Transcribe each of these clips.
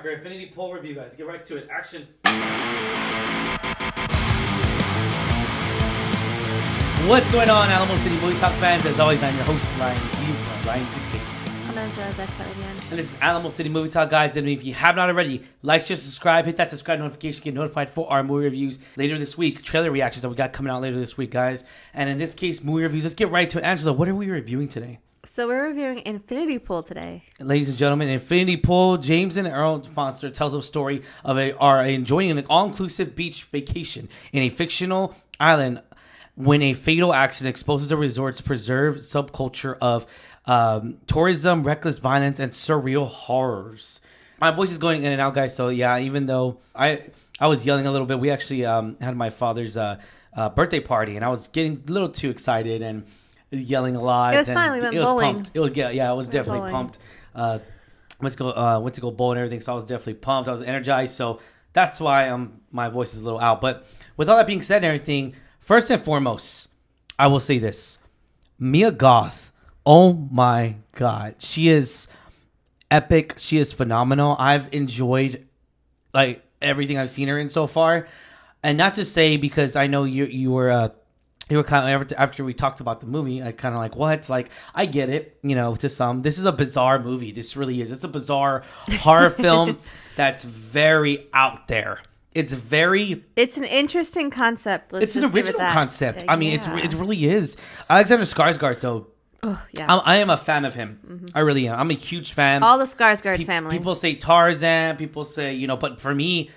Our Infinity Pool review, guys. Get right to it. Action. What's going on, Alamo City Movie Talk fans? As always, I'm your host, Ryan D. from Ryan68. I'm Angela again. And this is Alamo City Movie Talk, guys. And if you have not already, like, share, subscribe, hit that subscribe notification, get notified for our movie reviews later this week. Trailer reactions that we got coming out later this week, guys. And in this case, movie reviews. Let's get right to it. Angela, what are we reviewing today? So we're reviewing Infinity Pool today. Ladies and gentlemen, Infinity Pool, James and Earl Foster tells a story of enjoying an all-inclusive beach vacation in a fictional island when a fatal accident exposes the resort's preserved subculture of tourism, reckless violence, and surreal horrors. My voice is going in and out, guys, so yeah, even though I was yelling a little bit, we actually had my father's birthday party, and I was getting a little too excited and yelling a lot. It was fun. We went bowling. Pumped. I was definitely pumped. Went to go bowl and everything, so I was definitely pumped. I was energized, so that's why my voice is a little out. But with all that being said and everything, first and foremost, I will say this. Mia Goth, oh my God. She is epic. She is phenomenal. I've enjoyed like everything I've seen her in so far. And not to say, because I know you were kind of, after we talked about the movie, I kind of like, what? Like, I get it, to some. This is a bizarre movie. This really is. It's a bizarre horror film that's very out there. It's an interesting concept. It's an original concept. I mean, it really is. Alexander Skarsgård, though. Oh, yeah. I am a fan of him. Mm-hmm. I really am. I'm a huge fan. All the Skarsgård family. People say Tarzan. People say, but for me,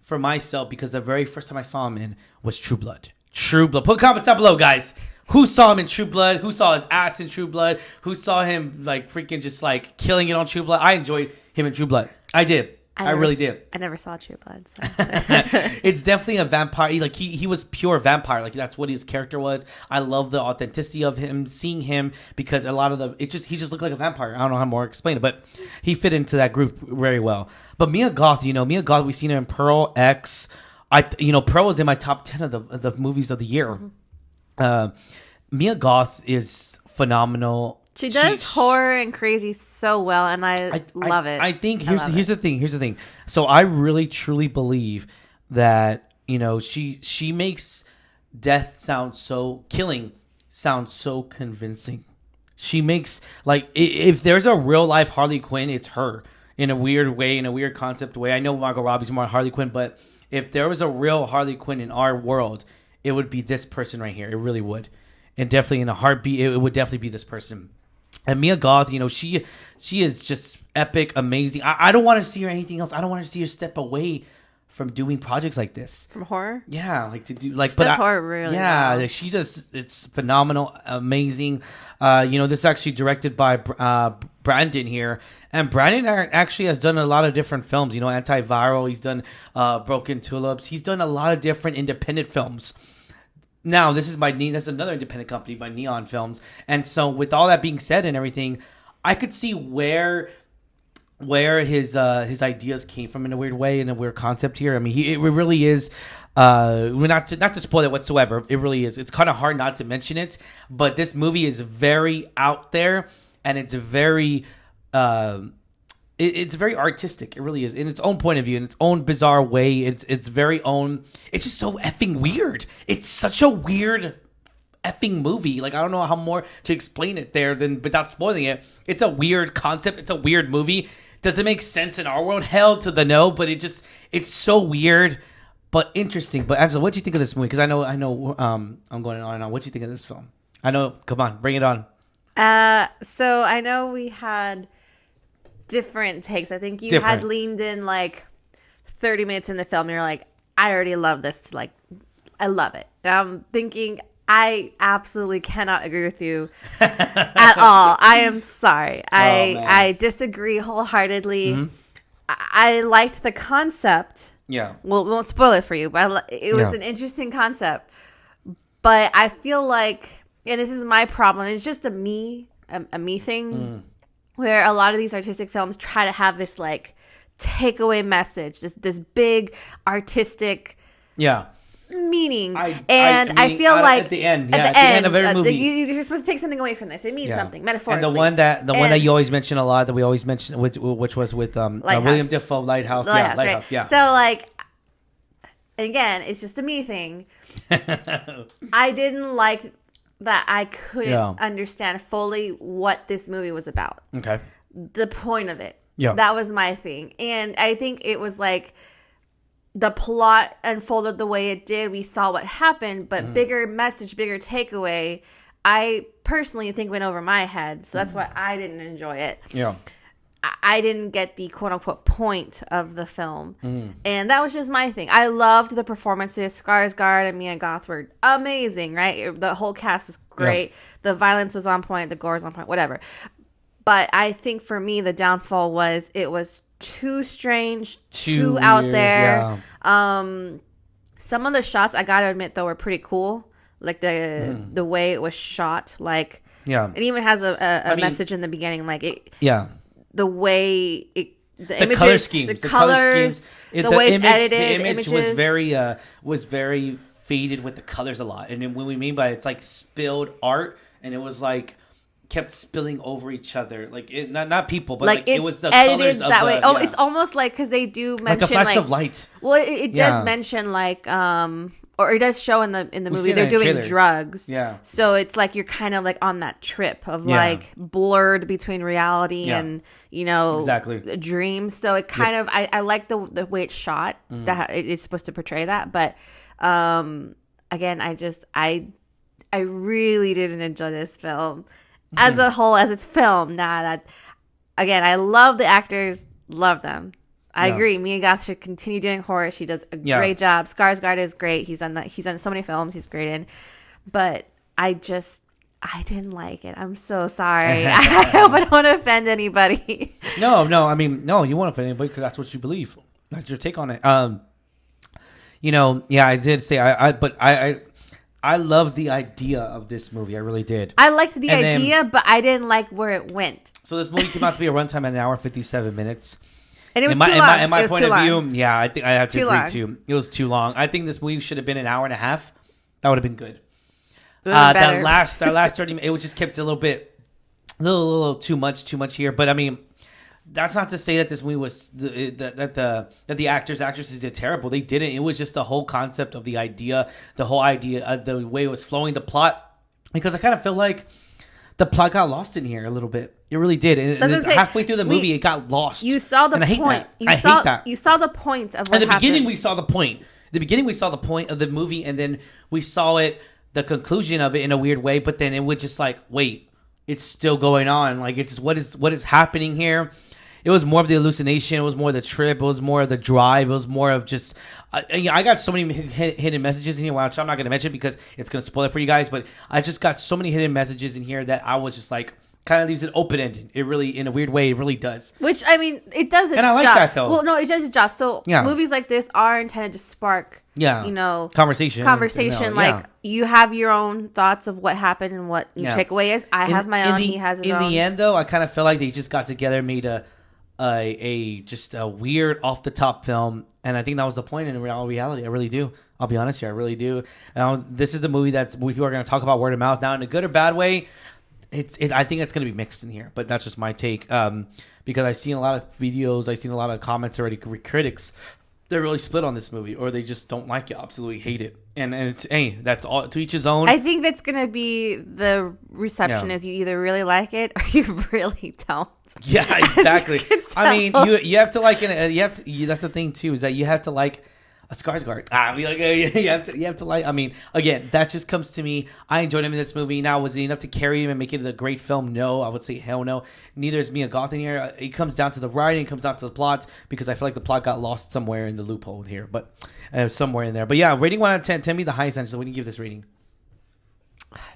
for myself, because the very first time I saw him in was True Blood. True Blood. Put comments down below, guys. Who saw him in True Blood? Who saw his ass in True Blood? Who saw him like freaking just like killing it on True Blood? I enjoyed him in True Blood. I did. I really did. I never saw True Blood. So. It's definitely a vampire. Like he was pure vampire. Like that's what his character was. I love the authenticity of him, seeing him, because a lot of he just looked like a vampire. I don't know how more to explain it, but he fit into that group very well. But Mia Goth, we've seen her in Pearl, X. Pearl was in my top 10 of the movies of the year. Mm-hmm. Mia Goth is phenomenal. She does horror and crazy so well, and I love it. I think here's the thing. So I really truly believe that she makes death killing sound so convincing. She makes if there's a real life Harley Quinn, it's her in a weird way, in a weird concept way. I know Margot Robbie's more Harley Quinn, but if there was a real Harley Quinn in our world, it would be this person right here. It really would. And definitely in a heartbeat, it would definitely be this person. And Mia Goth, she is just epic, amazing. I don't want to see her anything else. I don't want to see her step away from doing projects like this. From horror? Yeah, to do horror really. Yeah, well. It's phenomenal, amazing. This is actually directed by Brandon here, and Brandon actually has done a lot of different films. Antiviral. He's done Broken Tulips. He's done a lot of different independent films. Now, that's another independent company by Neon Films. And so with all that being said and everything, I could see where his ideas came from in a weird way, in a weird concept here. I mean, it really is, not to spoil it whatsoever. It really is. It's kind of hard not to mention it, but this movie is very out there, and it's very, it's very artistic. It really is, in its own point of view, in its own bizarre way. It's very own. It's just so effing weird. It's such a weird effing movie. Like, I don't know how more to explain it there than without spoiling it. It's a weird concept. It's a weird movie. Does it make sense in our world? Hell to the no. But it's so weird, but interesting. But Angela, what do you think of this movie? Because I know. I'm going on and on. What do you think of this film? I know. Come on, bring it on. So I know we had different takes. I think you had leaned in 30 minutes in the film. You're like, I already love this. I love it. And I'm thinking, I absolutely cannot agree with you at all. I am sorry. I disagree wholeheartedly. Mm-hmm. I liked the concept. Yeah. Well, we won't spoil it for you, but it was an interesting concept. But I feel like, and this is my problem, it's just a me thing, where a lot of these artistic films try to have this takeaway message, this big artistic meaning. I feel like at the end of every movie, you're supposed to take something away from this. It means something metaphorically. And the one that you always mention a lot, that we always mention, which was with William Dafoe, Lighthouse. Lighthouse. Yeah. So like, again, it's just a me thing. I didn't like that. I couldn't understand fully what this movie was about. Okay. The point of it. Yeah. That was my thing. And I think it was like the plot unfolded the way it did. We saw what happened, but bigger message, bigger takeaway, I personally think went over my head. So that's why I didn't enjoy it. Yeah. I didn't get the quote unquote point of the film. And that was just my thing. I loved the performances. Skarsgård and Mia Goth were amazing, right? The whole cast was great. Yeah. The violence was on point. The gore was on point, whatever. But I think for me, the downfall was it was too strange, too out there. Yeah. Some of the shots, I gotta admit, though, were pretty cool. Like the way it was shot. Like, it even has a message in the beginning. Like it. Yeah. The way the images, color schemes, the colors, the way it's edited, the image was very faded with the colors a lot. And then what we mean by it's like spilled art, and it was like kept spilling over each other, like not people, but like it was the colors of that way. It's almost like because they do mention like a flash of light. Well, it does mention like or it does show in the movie they're doing drugs. Yeah. So it's like you're kind of like on that trip of like blurred between reality and a dream. So it kind of I like the way it's shot. That it's supposed to portray that, but again, I really didn't enjoy this film as a whole, as it's filmed. Again, I love the actors, love them. I agree. Mia Goth should continue doing horror. She does a great job. Skarsgård is great. He's done so many films. He's great in. But I didn't like it. I'm so sorry. I hope I don't offend anybody. No. I mean, no, you won't offend anybody because that's what you believe. That's your take on it. I did say I love the idea of this movie. I really did. I liked the idea, but I didn't like where it went. So this movie came out to be a runtime at an hour 57 minutes. And it was too long. In my point of view, I think I have to agree too. It was too long. I think this movie should have been an hour and a half. That would have been good. That last 30 minutes, it was just kept a little too much here. But I mean, that's not to say that this movie was that the actresses did terrible. They didn't. It was just the whole concept of the whole idea of the way it was flowing, the plot. Because I kind of feel like the plot got lost in here a little bit. It really did. And halfway through the movie, it got lost. You saw the point. I hate that. You saw the point of what happened. In the beginning, we saw the point. Of the movie, and then we saw the conclusion of it in a weird way. But then it would just like, wait, it's still going on. Like, it's just what is happening here. It was more of the hallucination. It was more of the trip. It was more of the drive. It was more of just... I got so many hidden messages in here, which I'm not going to mention because it's going to spoil it for you guys. But I just got so many hidden messages in here that I was just like... Kind of leaves it open-ended. It really, in a weird way, it really does. Which, I mean, it does its job. And I like that, though. Well, no, it does its job. So movies like this are intended to spark, conversation. Like, you have your own thoughts of what happened and what your takeaway is. I have my own. He has his own. In the end, though, I kind of feel like they just got together and made just a weird, off-the-top film. And I think that was the point in reality. I really do. I'll be honest here. I really do. This is the movie people are going to talk about word of mouth. Now, in a good or bad way, I think it's going to be mixed in here, but that's just my take. Because I've seen a lot of videos, I've seen a lot of comments already, critics, they're really split on this movie, or they just don't like it, absolutely hate it. And it's, that's all to each his own. I think that's going to be the reception is you either really like it or you really don't. Yeah, exactly. I mean, you have to like it. That's the thing too, is that you have to like a Skarsgård. You have to like. I mean, again, that just comes to me. I enjoyed him in this movie. Now, was it enough to carry him and make it a great film? No, I would say hell no. Neither is Mia Goth in here. It comes down to the writing. It comes down to the plot, because I feel like the plot got lost somewhere in the loophole here, but somewhere in there. But yeah, rating 1 out of 10. Tell me the highest answer. So what do you give this rating?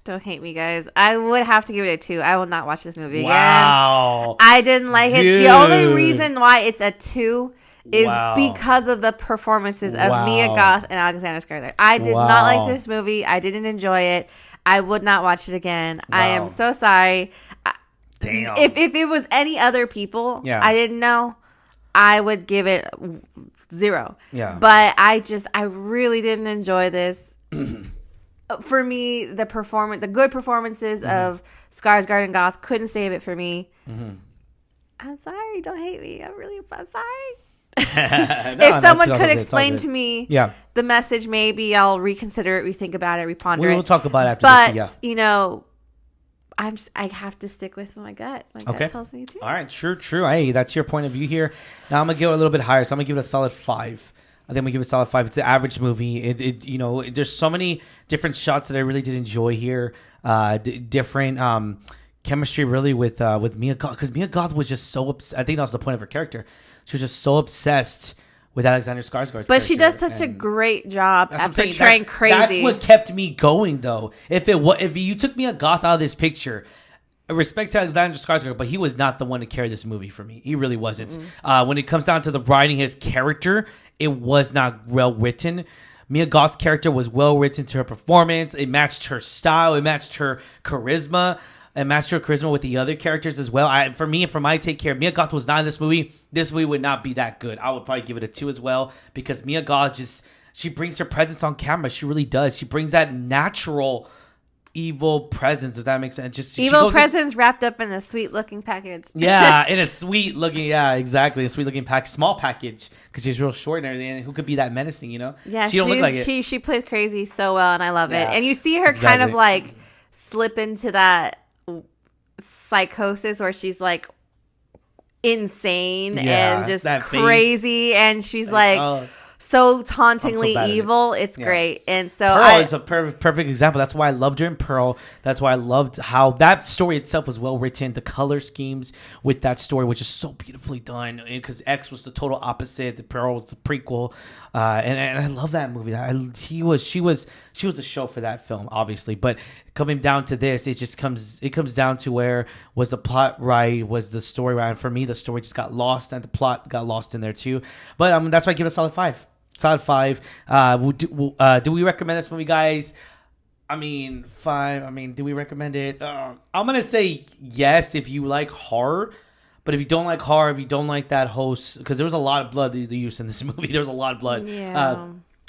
Don't hate me, guys. I would have to give it a 2. I will not watch this movie again. Wow. I didn't like it. The only reason why it's a 2 is because of the performances of Mia Goth and Alexander Skarsgård. I did not like this movie. I didn't enjoy it. I would not watch it again. I am so sorry. Damn. If it was any other people, I didn't know, I would give it 0. Yeah. But I really didn't enjoy this. For me, the good performances of Skarsgård and Goth couldn't save it for me. I'm sorry. Don't hate me. I'm sorry. If someone could explain to me the message, maybe I'll reconsider it, rethink about it, reponder it. We'll talk about it after this. But, you know, I have to stick with my gut. My gut tells me to. All right. True. Hey, that's your point of view here. Now I'm going to go a little bit higher. So I'm going to give it a solid 5. I think we give it a solid 5. It's an average movie. It there's so many different shots that I really did enjoy here. Different chemistry really with Mia Goth, because Mia Goth was just so I think that was the point of her character. She was just so obsessed with Alexander Skarsgård's But she does such a great job at portraying crazy. That's what kept me going, though. If you took Mia Goth out of this picture, respect to Alexander Skarsgård, but he was not the one to carry this movie for me. He really wasn't. When it comes down to the writing, his character, it was not well written. Mia Goth's character was well written to her performance. It matched her style. It matched her charisma. It matched her charisma with the other characters as well. For my take care, Mia Goth was not in this movie. This movie would not be that good. I would probably give it a 2 as well, because Mia Goth she brings her presence on camera. She really does. She brings that natural evil presence, if that makes sense. Evil presence wrapped up in a sweet looking package. Yeah, in a sweet looking, exactly, a sweet looking small package, because she's real short and everything. And who could be that menacing, you know? Yeah, she don't look like it. She plays crazy so well, and I love it. And you see her kind of like slip into that psychosis where she's like insane and just crazy, and she's like so tauntingly evil. It's great. And so Pearl is a perfect example. That's why I loved her in Pearl. That's why I loved how that story itself was well written. The color schemes with that story was just so beautifully done, because X was the total opposite. The Pearl was the prequel, and I love that movie. She was the show for that film, obviously. But coming down to this, it comes down to where was the plot right, was the story right. And for me, the story just got lost, and the plot got lost in there too. But that's why I give it a solid 5. Solid 5. Do we recommend this movie, guys? 5. Do we recommend it? I'm gonna say yes if you like horror. But if you don't like horror, if you don't like that host, because there was a lot of blood used in this movie. There was a lot of blood. Yeah.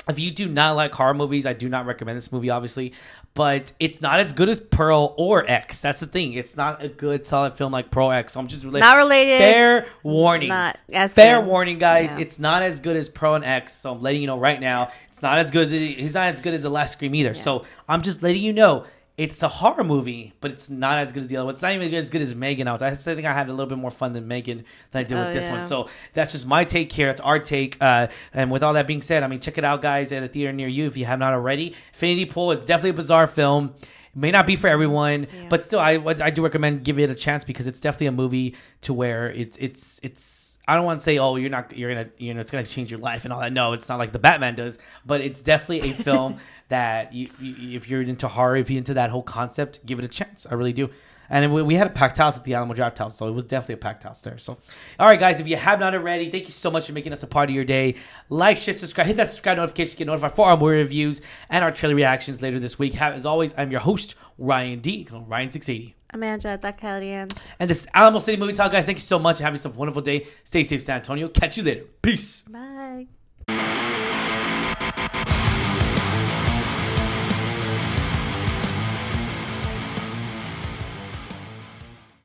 If you do not like horror movies, I do not recommend this movie, obviously. But it's not as good as Pearl or X. That's the thing. It's not a good, solid film like Pearl X. So I'm just not related. Fair warning. Not as fair good. Warning, guys. Yeah. It's not as good as Pearl and X. So I'm letting you know right now. It's not as good he's not as good as The Last Scream either. Yeah. So I'm just letting you know. It's a horror movie, but it's not as good as the other one. It's not even as good as Megan. I think I had a little bit more fun than Megan than I did with this one. So that's just my take here. It's our take. And with all that being said, check it out, guys, at a theater near you if you have not already. Infinity Pool. It's definitely a bizarre film. It may not be for everyone, but still, I do recommend give it a chance, because it's definitely a movie to where it's. I don't want to say, it's gonna change your life and all that. No, it's not like the Batman does, but it's definitely a film that if you're into horror, if you're into that whole concept, give it a chance. I really do. And we had a packed house at the Alamo Draft House, so it was definitely a packed house there. So, all right, guys, if you have not already, thank you so much for making us a part of your day. Like, share, subscribe, hit that subscribe notification to get notified for our movie reviews and our trailer reactions later this week. As always, I'm your host, Ryan D. Ryan680. Amanda, that Kellyanne. And this is Alamo City Movie Talk, guys. Thank you so much. Have yourself a wonderful day. Stay safe, San Antonio. Catch you later. Peace. Bye.